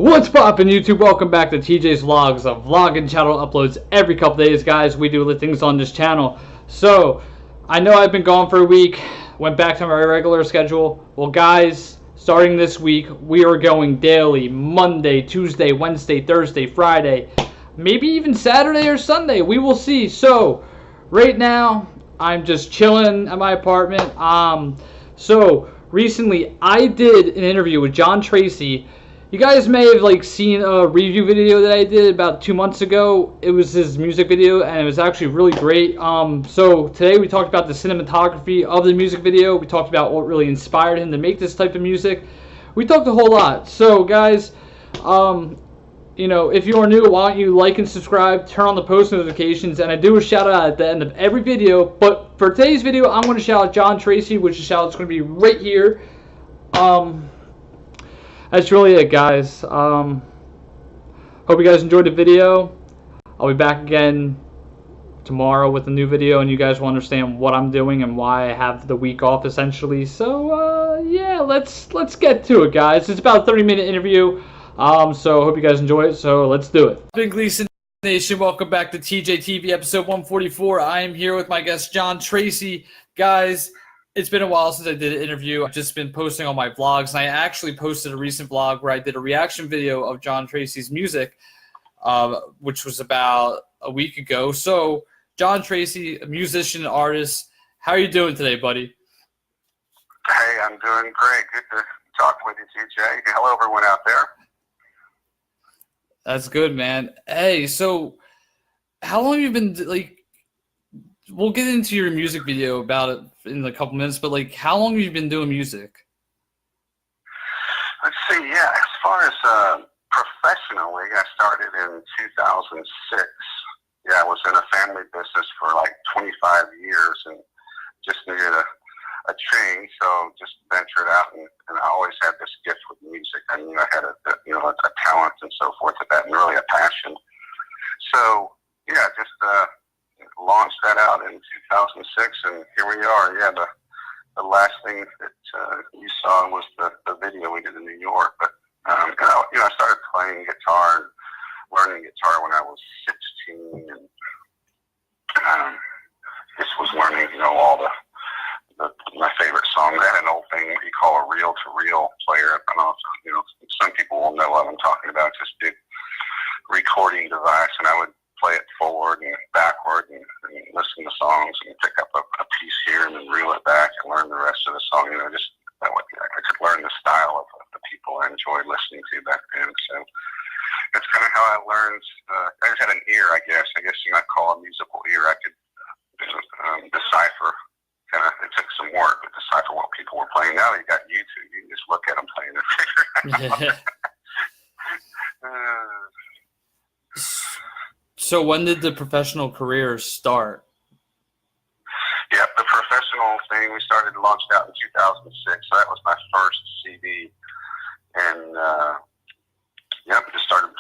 What's poppin' YouTube? Welcome back to TJ's Vlogs, a vlogging channel uploads every couple days, guys. We do things on this channel. So, I know I've been gone for a week, went back to my regular schedule. Well, guys, starting this week, we are going daily, Monday, Tuesday, Wednesday, Thursday, Friday, maybe even Saturday or Sunday. We will see. So, right now, I'm just chilling at my apartment. Recently, I did an interview with Tracy. You guys may have seen a review video that I did about 2 months ago. It was his music video, and it was actually really great. So today we talked about the cinematography of the music video. We talked about what really inspired him to make this type of music. We talked a whole lot. So guys, if you are new, why don't you like and subscribe, turn on the post notifications, and I do a shout out at the end of every video. But for today's video, I'm going to shout out Tracy, which the shout out's going to be right here. That's really it, guys. Hope you guys enjoyed the video. I'll be back again tomorrow with a new video, and you guys will understand what I'm doing and why I have the week off, essentially. So, yeah, let's get to it, guys. It's about a 30-minute interview. So hope you guys enjoy it. So let's do it. Big Gleason Nation, welcome back to TJ TV episode 144. I am here with my guest Tracy, guys. It's been a while since I did an interview. I've just been posting on my vlogs, and I actually posted a recent vlog where I did a reaction video of Tracy's music, which was about a week ago. So, Tracy, a musician and artist, how are you doing today, buddy? Hey, I'm doing great. Good to talk with you, TJ. Hello, everyone out there. That's good, man. Hey, so how long have you been, we'll get into your music video about it in a couple minutes, but how long have you been doing music? Let's see, yeah, as far as professionally, I started in 2006. Yeah, I was in a family business for 25 years and just needed a change, so just ventured out, and I always had this gift with music. I knew I had a talent and so forth with that, and really a passion. So, yeah, just launched that out in 2006, and here we are. Yeah, the last thing that you saw was the video we did in New York. But I started playing guitar and learning guitar when I was 16, and just was learning, all my favorite songs. I had an old thing what you call a reel-to-reel player. I don't know if, some people will know what I'm talking about. Just big recording device, and I would play it forward and backward and listen to songs and pick up a piece here and then reel it back and learn the rest of the song. Just that way I could learn the style of the people I enjoyed listening to back then. So that's kind of how I learned. I just had an ear, I guess. You might call a musical ear. I could decipher. It took some work to decipher what people were playing. Now you got YouTube. You can just look at them playing and figure it out. So when did the professional career start? Yeah, the professional thing, we launched out in 2006. So that was my first CD. And, just started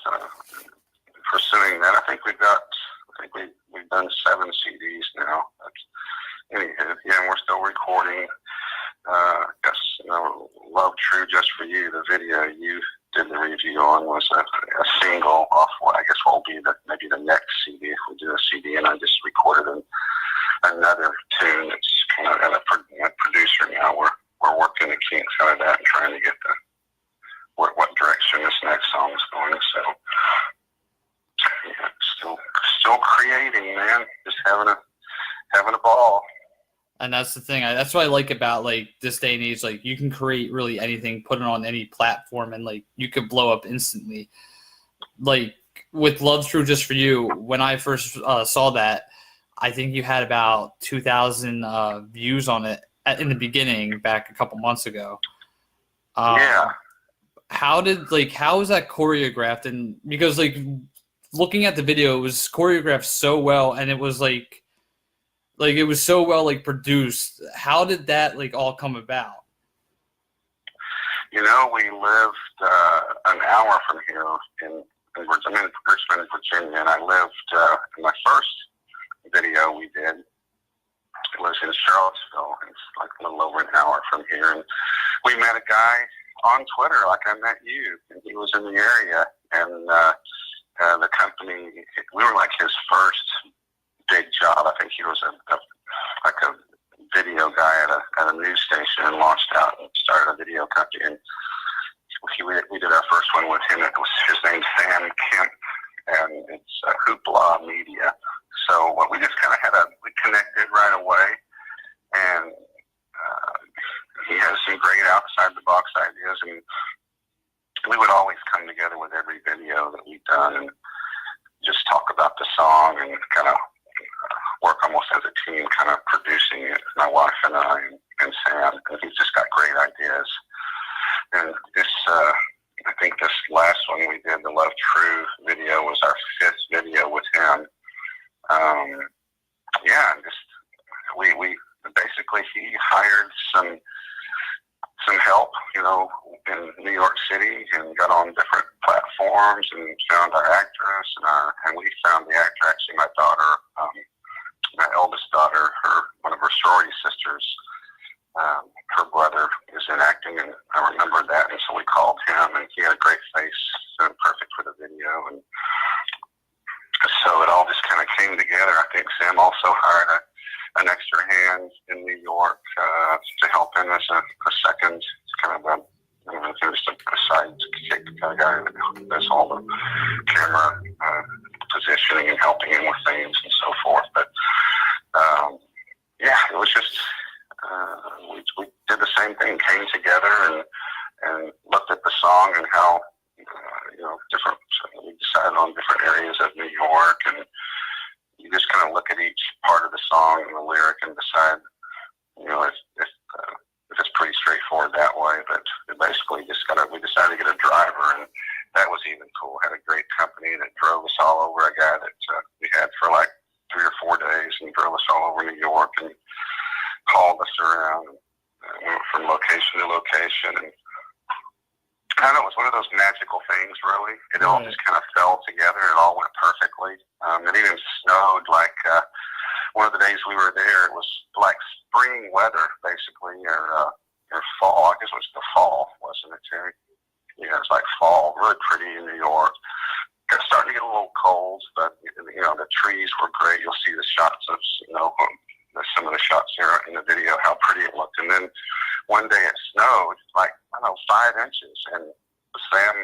pursuing that. I think we've done 7 CDs now. And we're still recording. Love True Just For You, the video you did the review on, was a single off what I guess will be maybe the next CD if we do a CD, and I just recorded another tune that's kind of at a producer now. We're working the kinks out of that and trying to get what direction this next song is going. So yeah, still creating, man. Just having a ball. And that's the thing. That's what I like about this day and age. You can create really anything, put it on any platform, and you could blow up instantly. With Love True Just For You, when I first saw that, I think you had about 2,000 views on it in the beginning, back a couple months ago. Yeah. How was that choreographed? And because looking at the video, it was choreographed so well, and it was it was so well produced. How did that all come about? We lived an hour from here I'm in Richmond, Virginia, and I lived in my first video we did. It was in Charlottesville. It's a little over an hour from here, and we met a guy on Twitter, like I met you, and he was in the area, and the company, we were like his first big job. I think he was like a video guy at a news station and launched out and started a video company. And we did our first one with him. It was his name's Sam Kemp, and it's Hoopla Media. So we just kind of we connected right away, and he has some great outside the box ideas, and we would always come together with every video that we've done and just talk about the song and kind of work almost as a team, kind of producing it, my wife and I and Sam, and he's just got great ideas. And this, I think this last one we did, the Love True video, was our 5th video with him. Yeah, and just we basically, he hired some help, you know, in New York City, and got on different platforms and found our actress, and we found the actor. Actually, my daughter, my eldest daughter, one of her sorority sisters, her brother is in acting, and I remembered that, and so we called him, and he had a great face, and perfect for the video, and so it all just kind of came together. I think Sam also hired an extra hand in New York to help him as a second, kind of just a side kick kind of guy that does all the camera positioning and helping him with things and so forth. But yeah, it was just we did the same thing, came together and looked at the song and how different. We decided on different areas of New York, and you just kind of look at each part of the song and the lyric and decide, if it's pretty straightforward that way. But basically, we decided to get a driver, and that was even cool. Had a great company that drove us all over. A guy that we had for like 3 or 4 days, and drove us all over New York and hauled us around, and went from location to location. And I don't know, it was one of those magical things, really. It all just kind of fell together. It all went perfectly. It even snowed, like one of the days we were there, it was like spring weather, basically, or fall. I guess it was the fall, wasn't it, Terry? Yeah, it was like fall, really pretty in New York. It's starting to get a little cold, but the trees were great. You'll see the shots of some of the shots here in the video, how pretty it looked. And then one day it snowed like 5 inches, and Sam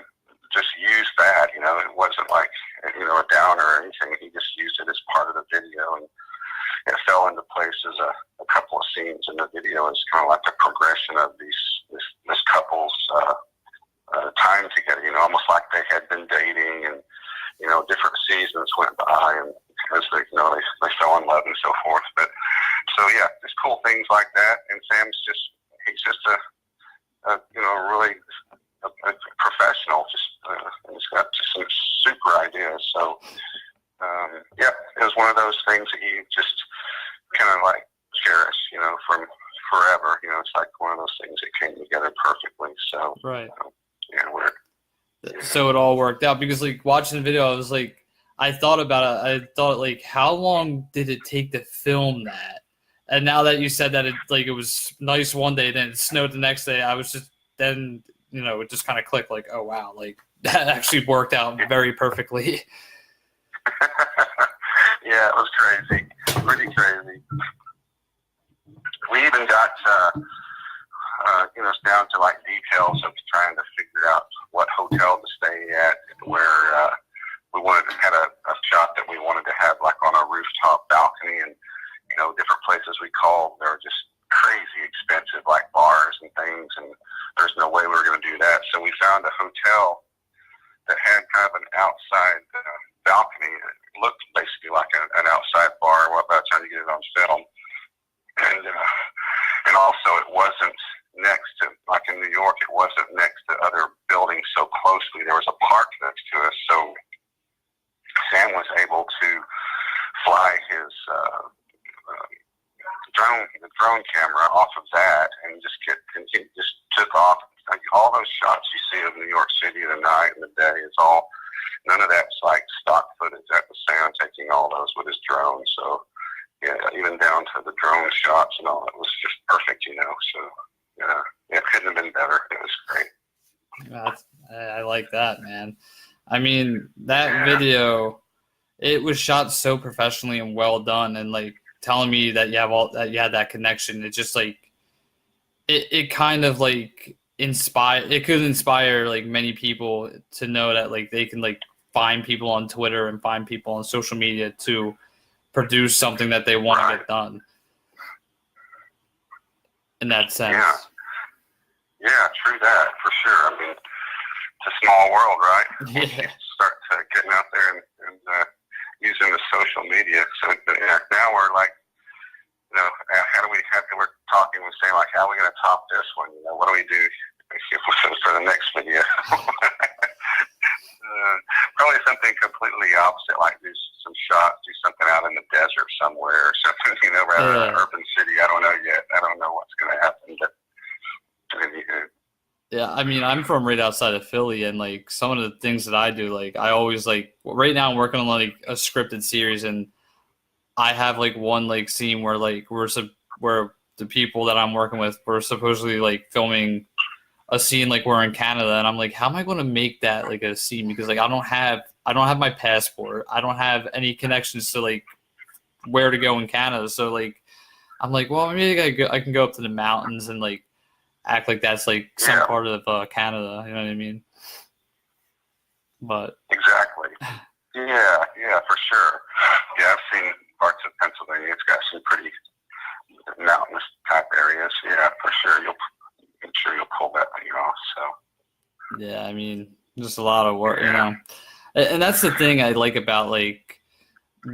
just used that. It wasn't like a downer or anything. He just used it as part of the video, and it fell into place as a couple of scenes in the video. It's kind of like the progression of this couple's time together. Almost like they had been dating, and different seasons went by, and as they fell in love and so forth. But so yeah, just cool things like that. And Sam's he's just a really a professional. He's got some super ideas. So yeah, it was one of those things that you just kind of like cherish, from forever. It's like one of those things that came together perfectly. So right. Yeah, so it all worked out, because like watching the video, I was like, I thought about it. I thought, like, how long did it take to film that? And now that you said that it was nice one day, then it snowed the next day, I was just then it just kind of clicked, like, oh wow, like that actually worked out very perfectly. Yeah, it was crazy, pretty crazy. We even got down to like details of trying to figure out what hotel to stay at, where we had a shot that we wanted to have like on a rooftop balcony, and different places we called, they were just crazy expensive, like bars and things, and there's no way we were going to do that. So we found a hotel that had kind of an outside balcony. It looked basically like an outside bar by the time you get it on film, and also it wasn't next to, like in New York, it wasn't next to other buildings so closely. There was a park next to us, so Sam was able to fly his drone camera off of that, and he just took off. Like, all those shots you see of New York City the night and the day, none of that's like stock footage. That was Sam taking all those with his drone. So yeah, even down to the drone shots and all, it was just perfect, So yeah, it couldn't have been better. It was great. I like that, man. I mean, that video, it was shot so professionally and well done, and like telling me that you had that connection. It just like it kind of like it could inspire like many people to know that like they can like find people on Twitter and find people on social media to produce something that they want to get done. In that sense. Yeah, true that, for sure. I mean, it's a small world, right? Yeah. Start getting out there and using the social media. So now we're like, you know, we're talking, we're saying like, how are we going to top this one? You know, what do we do for the next video? Probably something completely opposite, like do some shots, do something out in the desert somewhere or something, you know, rather than an urban city. I don't know yet. I don't know what's going to happen, but yeah, I mean, I'm from right outside of Philly, and like some of the things that I do, like I always like right now I'm working on like a scripted series, and I have like one like scene where like where the people that I'm working with were supposedly like filming a scene like we're in Canada, and I'm like, how am I going to make that like a scene? Because like I don't have my passport, I don't have any connections to like where to go in Canada, so like I'm like, well, maybe I can go up to the mountains and like act like that's like some part of Canada, you know what I mean? But exactly, yeah, for sure. Yeah, I've seen parts of Pennsylvania. It's got some pretty mountainous type areas. Yeah, for sure. I'm sure you'll pull that thing off. So yeah, I mean, just a lot of work, you know. And that's the thing I like about like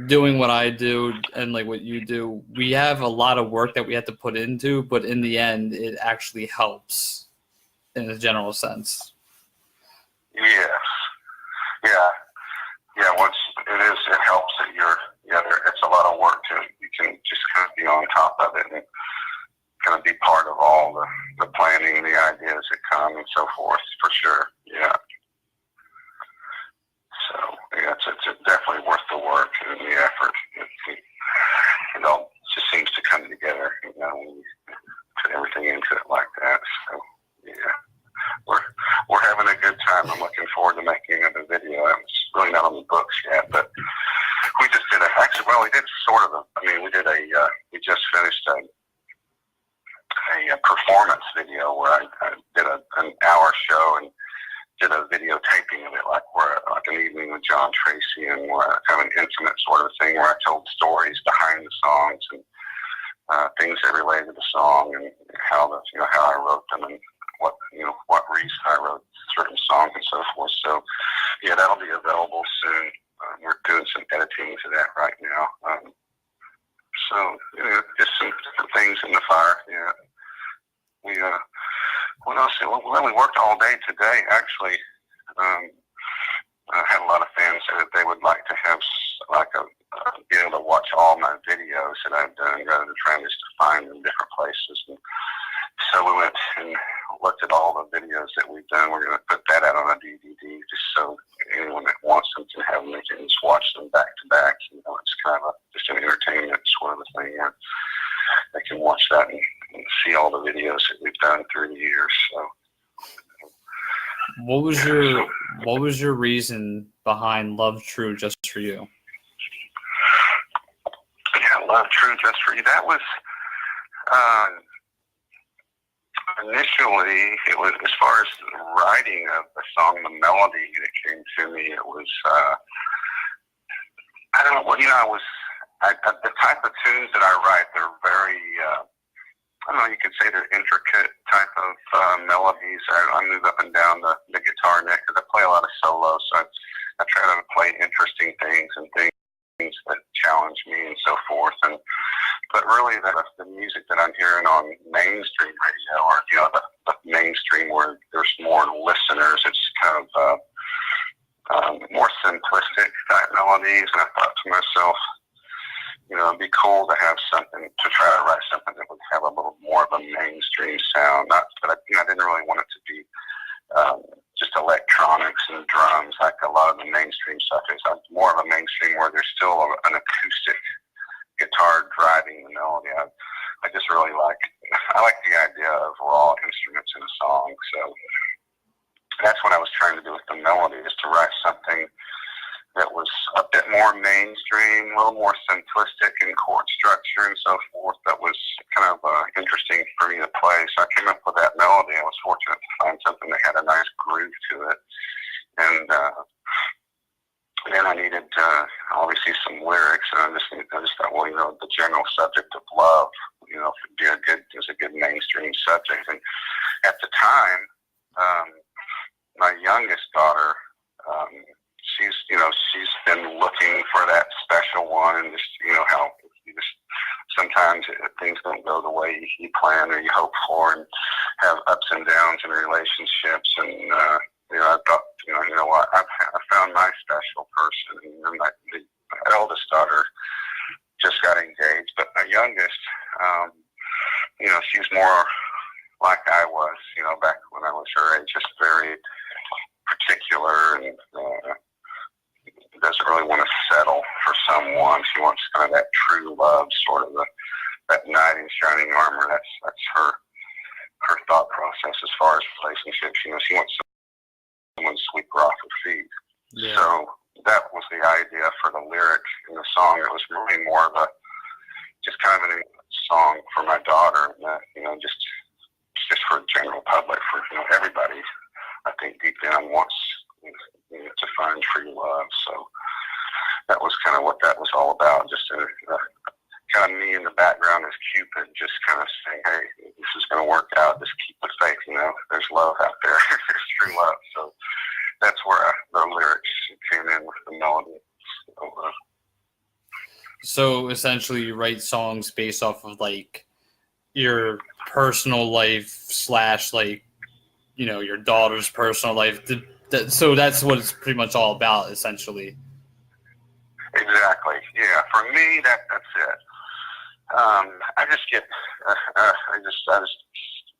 doing what I do and like what you do. We have a lot of work that we have to put into, but in the end, it actually helps in a general sense. Yes. Yeah. Once it helps that it's a lot of work to you can just kind of be on top of it and kind of be part of all the planning, the ideas that come and so forth, for sure. Yeah. So yeah, it's definitely worth the work and the effort. It all just seems to come together, you know, when you put everything into it like that. So yeah, we're having a good time. I'm looking forward to making another video. It's really not on the books yet, but we just did we did sort of we just finished a performance video where I did an hour show and did a videotaping of it, like an evening with John Tracy, and kind of an intimate sort of thing where I told stories behind the songs and things that related to the song and how I wrote them and what reason I wrote certain songs and so forth. So yeah, that'll be available soon. We're doing some editing to that right now. So just some different things in the fire. Yeah. What else? Well, we worked all day today, actually. I had a lot of fans say that they would like to have be able to watch all my videos that I've done rather than trying just to find them in different places. And so we went and looked at all the videos that we've done. We're going to put that out on a DVD just so anyone that wants them can have them. They can just watch them back to back. You know, it's kind of just an entertainment sort of a thing. They can watch that and see all the videos that we've done through the years. So, what was your reason behind Love True Just For You? Yeah, Love True Just For You. That was initially, it was, as far as the writing of the song, the melody that came to me, it was I don't know. Well, the type of tunes that I write, they're very, I don't know, you could say they're intricate type of melodies. I move up and down the guitar neck because I play a lot of solos, so I try to play interesting things and things that challenge me and so forth. But really, the music that I'm hearing on mainstream radio, or the mainstream where there's more listeners, it's kind of more simplistic type melodies. And I thought to myself, it'd be cool to have something, to try to write something that would have a little more of a mainstream sound. But I didn't really want it to be just electronics and drums like a lot of the mainstream stuff is. I'm more of a mainstream where there's still an acoustic guitar driving the melody. I just really like the idea of raw instruments in a song. So that's what I was trying to do with the melody, is to write something that was a bit more mainstream, a little more simplistic in chord structure and so forth. That was kind of interesting for me to play. So I came up with that melody. I was fortunate to find something that had a nice groove to it. And then I needed obviously some lyrics, and I just thought, well, the general subject of love, is a good mainstream subject. And at the time, my youngest daughter, she's been looking for that special one, and just how sometimes things don't go the way you plan or you hope for, and have ups and downs in relationships. And I thought, what, I found my special person. And my eldest daughter just got engaged, but my youngest, she's more like I was, back when I was her age, just very particular, and doesn't really want to settle for someone. She wants kind of that true love, sort of that knight in shining armor. That's her thought process as far as relationships. She wants someone to sweep her off her feet. Yeah. So that was the idea for the lyric in the song. It was really more of just kind of a song for my daughter, just for the general public, for everybody. I think deep down wants to find true love. So that was kind of what that was all about. Just kind of me in the background as Cupid, just kind of saying, hey, this is going to work out. Just keep the faith. There's love out there. There's true love. So that's where the lyrics came in with the melody. So essentially, you write songs based off of your personal life / your daughter's personal life. So that's what it's pretty much all about, essentially. Exactly. Yeah. For me, that's it. I just get,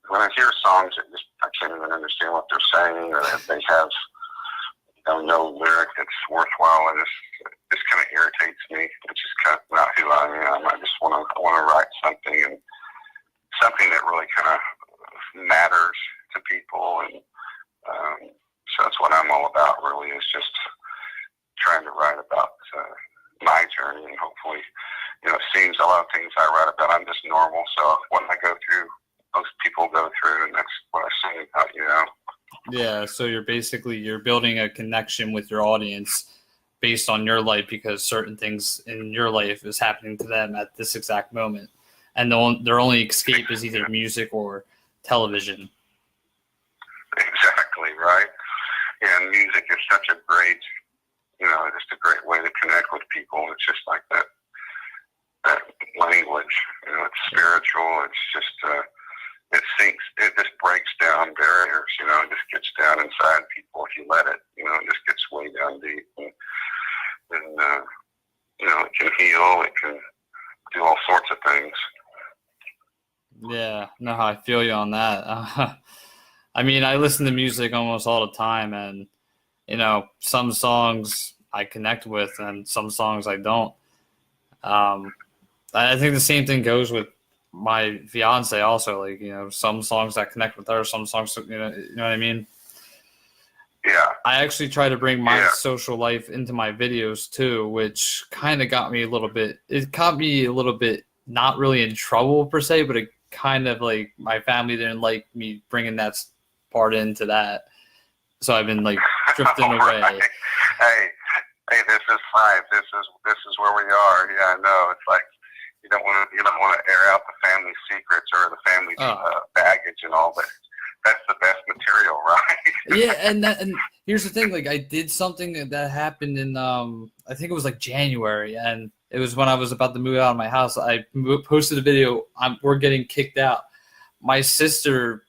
when I hear songs, I can't even understand what they're saying, or if they have no lyric that's worthwhile. It just kind of irritates me. It's just kind of not who I am. I just want to write something, and something that really kind of matters to people, and so that's what I'm all about. Really, is just trying to write about my journey, and hopefully, it seems a lot of things I write about, I'm just normal. So what I go through, most people go through, and that's what I sing about. Yeah. So you're building a connection with your audience based on your life, because certain things in your life is happening to them at this exact moment, and their only escape is either music or television. Exactly, right. And music is such a great, just a great way to connect with people. It's just like that language, it's spiritual. It's just, it just breaks down barriers, it just gets down inside people if you let it, it just gets way down deep, and it can heal, it can do all sorts of things. Yeah, no, I feel you on that. I mean, I listen to music almost all the time, and some songs I connect with, and some songs I don't. I think the same thing goes with my fiance also. Some songs that connect with her, some songs, you know what I mean? Yeah. I actually try to bring my social life into my videos too, which kind of got me a little bit not really in trouble per se, but it kind of my family didn't like me bringing that part into that. So I've been drifting away. Right. Hey, this is fine. This is where we are. Yeah, I know. It's you don't want to air out the family secrets or the family baggage and all, but that's the best material, right? Yeah, and here's the thing. I did something that happened in I think it was January, and it was when I was about to move out of my house. I posted a video. We're getting kicked out. My sister,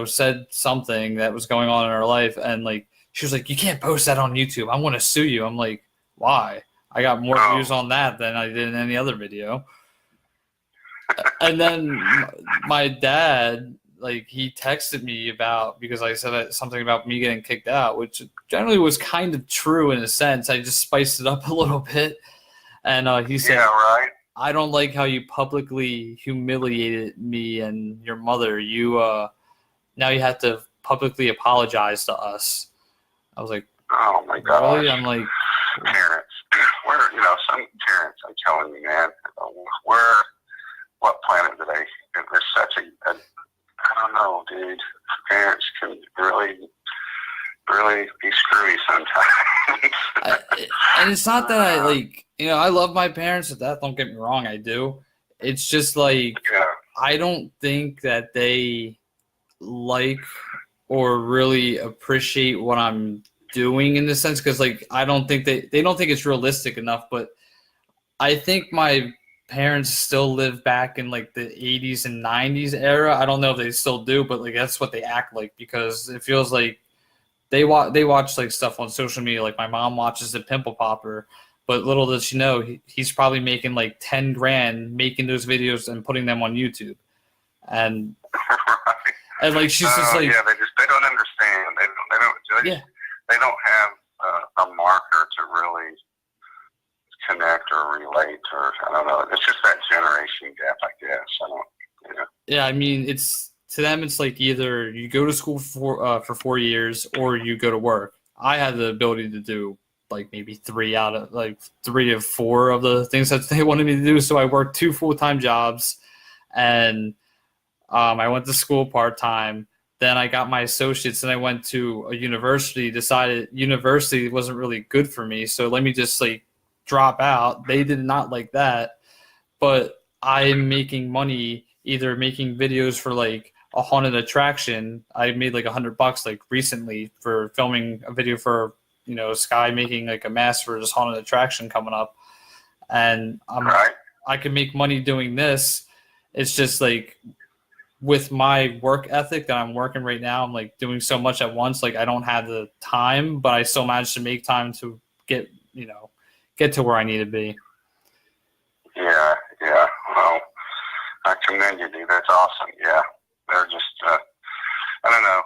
said something that was going on in her life, and she was like, "You can't post that on YouTube. I'm going to sue you." I'm like, "Why? I got more views on that than I did in any other video." And then my dad, he texted me because I said something about me getting kicked out, which generally was kind of true in a sense. I just spiced it up a little bit. And he said, "Yeah, right. I don't like how you publicly humiliated me and your mother. Now you have to publicly apologize to us. I was like, oh my gosh. really? I'm like, parents. Where, some parents, I'm telling you, man, what planet do they, there's such I don't know, dude. Parents can really be screwy sometimes. And it's not that I, like, I love my parents. Don't get me wrong, I do. It's just like, yeah. I don't think that they like or really appreciate what I'm doing in the sense, because like I don't think they don't think it's realistic enough. But I think my parents still live back in like the 80s and 90s era. I don't know if they still do, but like that's what they act like, because it feels like they watch like stuff on social media. Like my mom watches the Pimple Popper, but little does she know he's probably making like 10 grand making those videos and putting them on YouTube. And and like she's just like, yeah, they don't understand. They don't have a marker to really connect or relate, or I don't know. It's just that generation gap, I guess. I don't. Yeah, I mean, to them, it's like either you go to school for 4 years or you go to work. I had the ability to do like maybe 3 of 4 of the things that they wanted me to do. So I worked 2 full-time jobs, and I went to school part-time. Then I got my associates, and I went to a university. Decided university wasn't really good for me, so let me just like drop out. They did not like that, but I'm making money either making videos for like a haunted attraction. I made like $100 like recently for filming a video for Sky making like a mask for this haunted attraction coming up, and I can make money doing this. It's just like with my work ethic that I'm working right now, I'm like doing so much at once. Like I don't have the time, but I still manage to make time to get to where I need to be. Yeah. Well, I commend you, dude. That's awesome. Yeah. They're just, I don't know.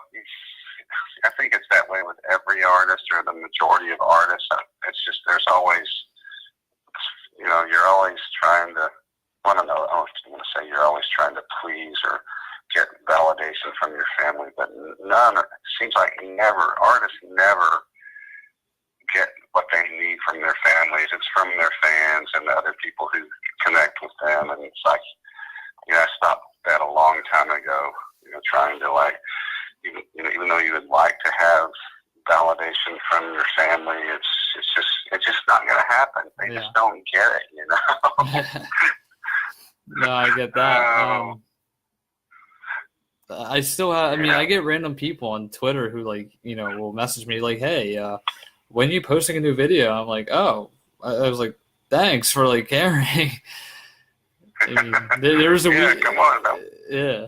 I think it's that way with every artist, or the majority of artists. It's just, there's always, you're always trying to, I don't know, I don't want to say you're always trying to please or get validation from your family, but it seems like artists never get what they need from their families. It's from their fans and the other people who connect with them. And it's like, I stopped that a long time ago, trying to like, even though you would like to have validation from your family, it's just not going to happen. They just don't get it, No, I get that. I still have, I get random people on Twitter who will message me like, hey, when are you posting a new video? I'm like, oh, I was like, thanks for like caring. There's a week. Come on, though. Yeah.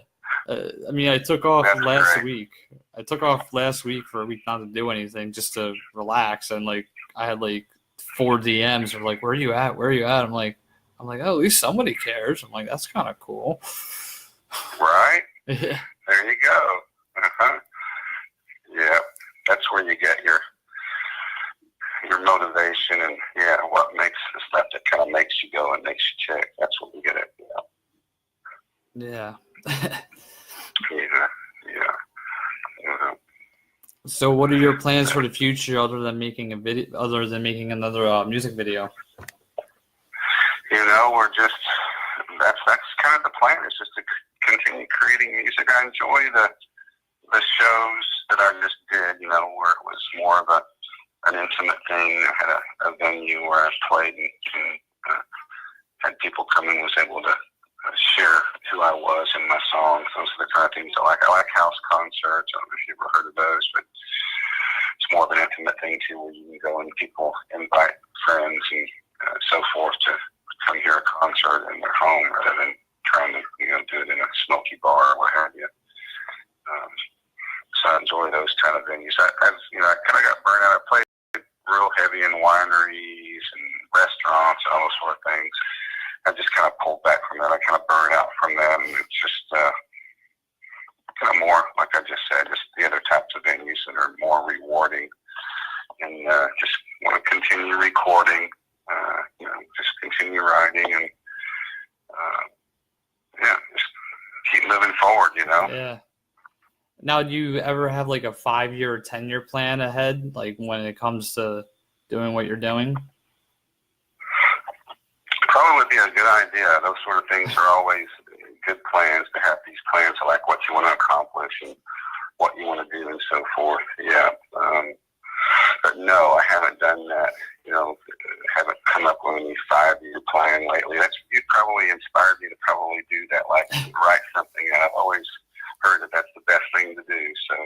I took off last week. I took off last week for a week not to do anything, just to relax. And like, I had like 4 DMs of like, where are you at? Where are you at? I'm like, oh, at least somebody cares. I'm like, that's kind of cool. Right? Yeah. There you go. Uh-huh. Yeah. That's where you get your motivation, and what makes the stuff that kind of makes you go and makes you tick. That's what we get at. Yeah. Yeah. So, what are your plans for the future, other than making another music video? We're just that's kind of the plan. Is just to continue creating music. I enjoy the shows that I just did. Where it was more of an intimate thing. I had a venue where I played and had people come in and was able to share who I was in my songs. Those are the kind of things I like. I like house concerts. I don't know if you've ever heard of those, but it's more of an intimate thing too, where you can go and people invite friends and so forth to come hear a concert in their home rather than trying to do it in a smoky bar or what have you. So I enjoy those kind of venues. I kind of got burned out. I played real heavy in wineries and restaurants and all those sort of things. I just kind of pulled back from that. I kind of burned out from that, and it's just kind of more, like I just said, just the other types of venues that are more rewarding, and just want to continue recording, just continue writing, and just keep moving forward, Yeah. Now, do you ever have like a 5-year or 10-year plan ahead, like when it comes to doing what you're doing? Probably would be a good idea. Those sort of things are always good plans, to have these plans of like what you want to accomplish and what you want to do and so forth. Yeah. But no, I haven't done that. You know, haven't come up with any 5-year plan lately. You probably inspired me to probably do that, like write something. I've always heard that that's the best thing to do. So,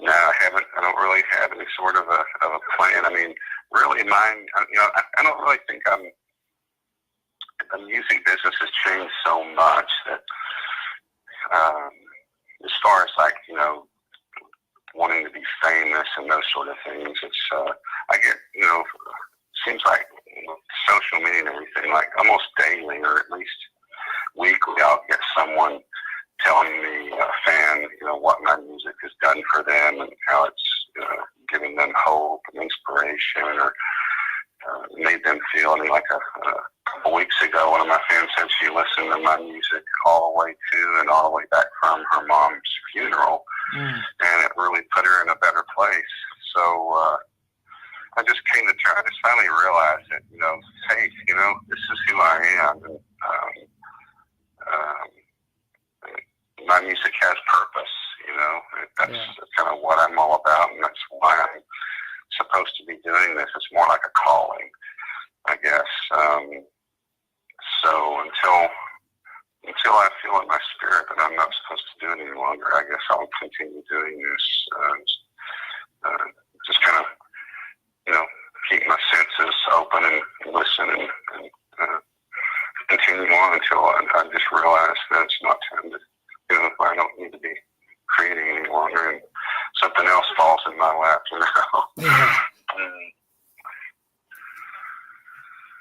no, I don't really have any sort of a plan. I mean, really mine, you know, I don't really think the music business has changed so much that, as far as like, you know, wanting to be famous and those sort of things, it's, I get, you know, seems like, you know, social media and everything, like almost daily or at least weekly, I'll get someone telling me, a fan, you know, what my music has done for them and how it's given them hope and inspiration, or made them feel. I mean, like a couple weeks ago, one of my fans said she listened to my music all the way to and all the way back from her mom's funeral, and it really put her in a better place. So I just came to try. I just finally realized that, you know, hey, you know, this is who I am, and my music has purpose. You know, that's kind of what I'm all about, and that's why I'm supposed to be doing this. It's more like a calling, I guess. So until I feel in my spirit that I'm not supposed to do it any longer, I guess I'll continue doing this. Just kind of, you know, keep my senses open and listen and continue on until I just realize that it's not time to, you know, I don't need to be creating any longer, and something else falls in my lap, you know.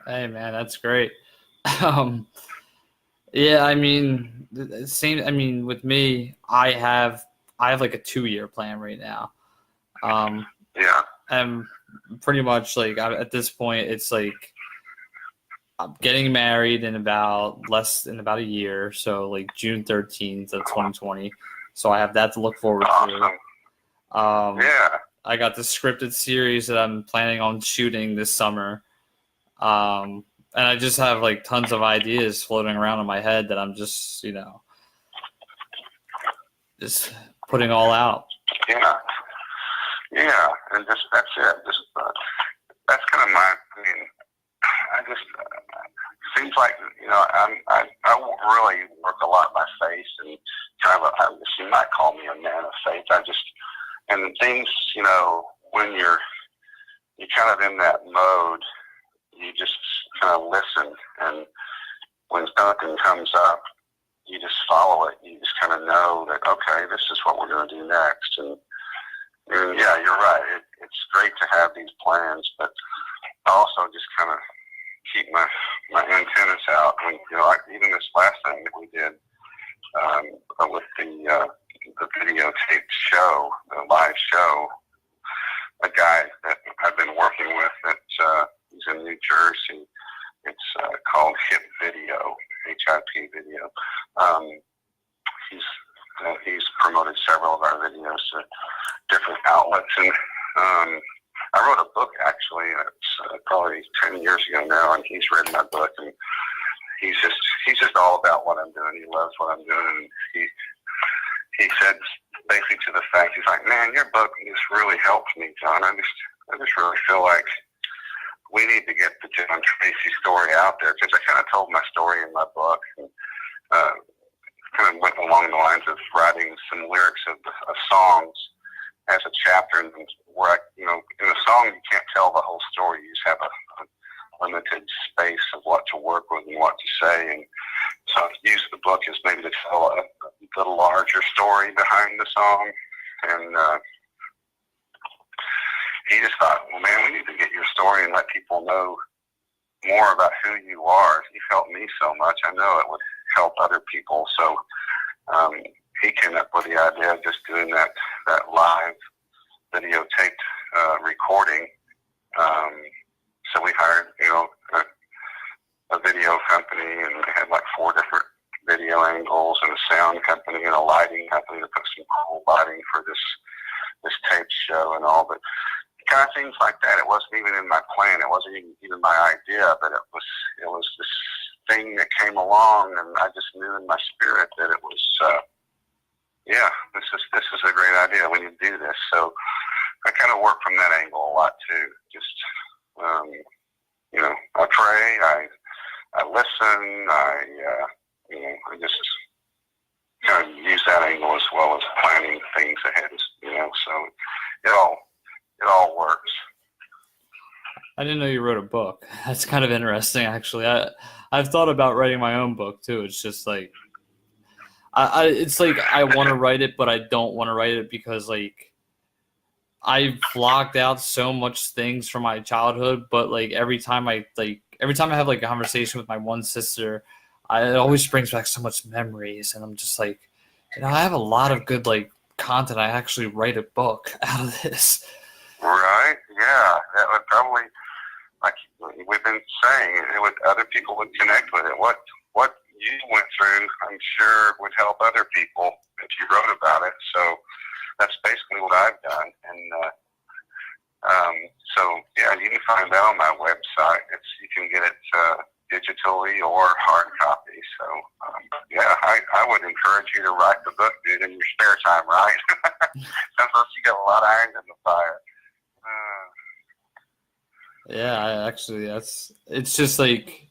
Hey man, that's great. Yeah, I mean, same. I mean, with me, I have like a 2-year plan right now. Yeah. And pretty much like at this point, it's like I'm getting married in about a year, so like June 13th of 2020. So I have that to look forward to. Yeah. I got the scripted series that I'm planning on shooting this summer. And I just have like tons of ideas floating around in my head that I'm just, you know, just putting all out. Yeah. Yeah. And just, that's it. Just, that's kind of my, I mean, I just, seems like, you know, I really work a lot by faith, and kind of, you might call me a man of faith. And things, you know, when you're kind of in that mode, you just kind of listen, and when something comes up, you just follow it. You just kind of know that, okay, this is what we're going to do next. And yeah, you're right. It's great to have these plans, but I also just kind of keep my antennas out. When, you know, even this last thing that we did with the videotaped show, the live show, a guy that I've been working with that he's in New Jersey. It's called HIP Video, HIP Video. He's promoted several of our videos to different outlets, and I wrote a book actually. It's probably 10 years ago now, and he's read my book, and he's just all about what I'm doing. He loves what I'm doing, and he said basically to the fact, he's like, man, your book just really helps me, John. I just really feel like we need to get the John Tracy story out there, because I kind of told my story in my book, and kind of went along the lines of writing some lyrics of songs as a chapter, and where you know, in a song you can't tell the whole story. You just have a limited space of what to work with and what to say, and so I used the book as maybe to tell a little larger story behind the song, and he just thought, well, man, we need to get your story and let people know more about who you are. You helped me so much. I know it would help other people. So he came up with the idea of just doing that live videotaped recording. So we hired, you know, a video company, and they had like 4 different video angles and a sound company and a lighting company to put some cool lighting for this tape show and all, but kind of things like that. It wasn't even in my plan. It wasn't even my idea, but it was this thing that came along, and I just knew in my spirit that it was, yeah, this is a great idea. We need to do this. So I kind of work from that angle a lot too. Just, you know, I pray, I listen, I just kind of use that angle as well as planning things ahead, you know, so it all works. I didn't know you wrote a book. That's kind of interesting, actually. I've thought about writing my own book too. It's just like, it's like I want to write it, but I don't want to write it because like I've blocked out so much things from my childhood. But like every time I have like a conversation with my one sister, it always brings back so much memories, and I'm just like, you know, I have a lot of good like content. I actually write a book out of this. Right? Yeah, that would probably, like we've been saying, other people would connect with it. What you went through, I'm sure, would help other people if you wrote about it. So that's basically what I've done. And so yeah, you can find that on my website. You can get it digitally or hard copy. So yeah, I would encourage you to write the book, dude, in your spare time, right? Sounds like you got a lot of irons in the fire. Yeah, it's just like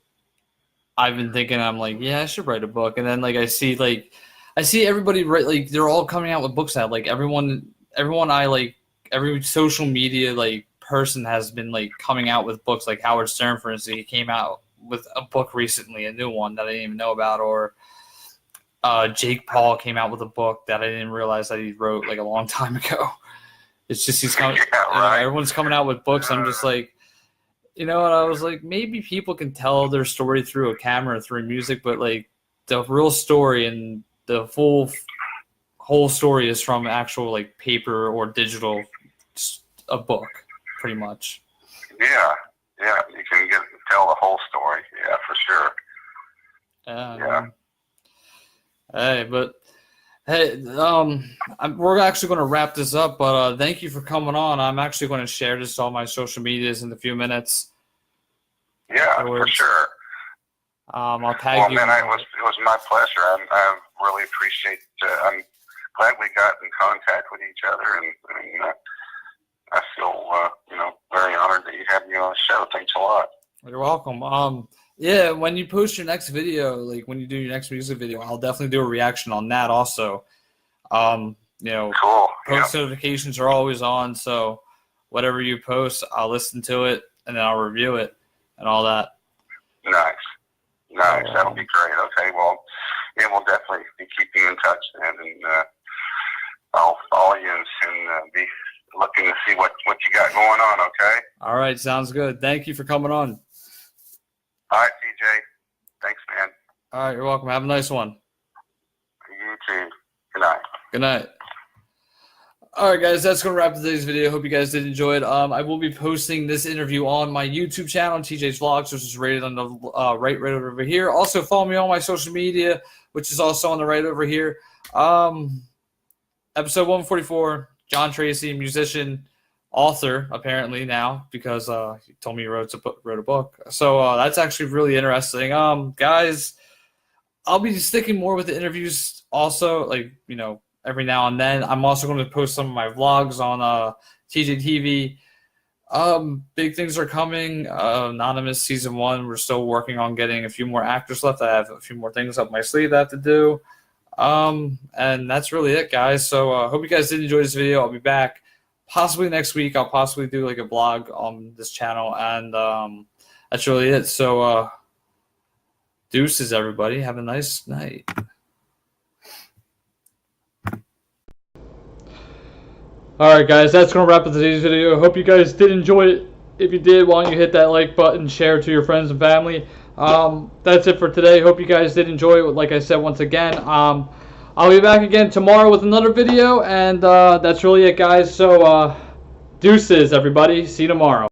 I've been thinking, I'm like, yeah, I should write a book, and then like I see everybody write, like they're all coming out with books now. Like everyone I like, every social media like person has been like coming out with books. Like Howard Stern, for instance, he came out with a book recently, a new one that I didn't even know about, or Jake Paul came out with a book that I didn't realize that he wrote like a long time ago. It's just he's coming. Yeah, right. Everyone's coming out with books. I'm just like, you know what? I was like, maybe people can tell their story through a camera, through music, but like the real story and the whole story is from actual like paper or digital, a book, pretty much. Yeah, you can tell the whole story. Yeah, for sure. Yeah. Hey, but hey, we're actually going to wrap this up, but thank you for coming on. I'm actually going to share this to all my social medias in a few minutes. Yeah, for sure. I'll tag you. Well, man, it was my pleasure. I really appreciate. I'm glad we got in contact with each other, and I feel very honored that you had me on the show. Thanks a lot. You're welcome. Yeah, when you post your next video, like when you do your next music video, I'll definitely do a reaction on that also. Cool. Post notifications are always on, so whatever you post, I'll listen to it and then I'll review it and all that. Nice. That'll be great. Okay, well, yeah, we'll definitely be keeping in touch then, and I'll follow you and be looking to see what you got going on. Okay. All right, sounds good. Thank you for coming on. All right, TJ. Thanks, man. All right, you're welcome. Have a nice one. You too. Good night. Good night. All right, guys, that's going to wrap today's video. Hope you guys did enjoy it. I will be posting this interview on my YouTube channel, TJ's Vlogs, which is rated on the right over here. Also, follow me on my social media, which is also on the right over here. Episode 144, John Tracy, musician, author, apparently now, because he told me he wrote a book. So that's actually really interesting. Guys, I'll be sticking more with the interviews also, like, you know, every now and then. I'm also going to post some of my vlogs on TJTV. Big things are coming. Anonymous Season 1, we're still working on getting a few more actors left. I have a few more things up my sleeve I have to do. And that's really it, guys. So I hope you guys did enjoy this video. I'll be back possibly next week. I'll possibly do like a vlog on this channel, and that's really it. So deuces, everybody. Have a nice night. Alright, guys, that's going to wrap up today's video. I hope you guys did enjoy it. If you did, why don't you hit that like button, share it to your friends and family. That's it for today. Hope you guys did enjoy it. Like I said, once again, I'll be back again tomorrow with another video, and that's really it, guys. So deuces, everybody. See you tomorrow.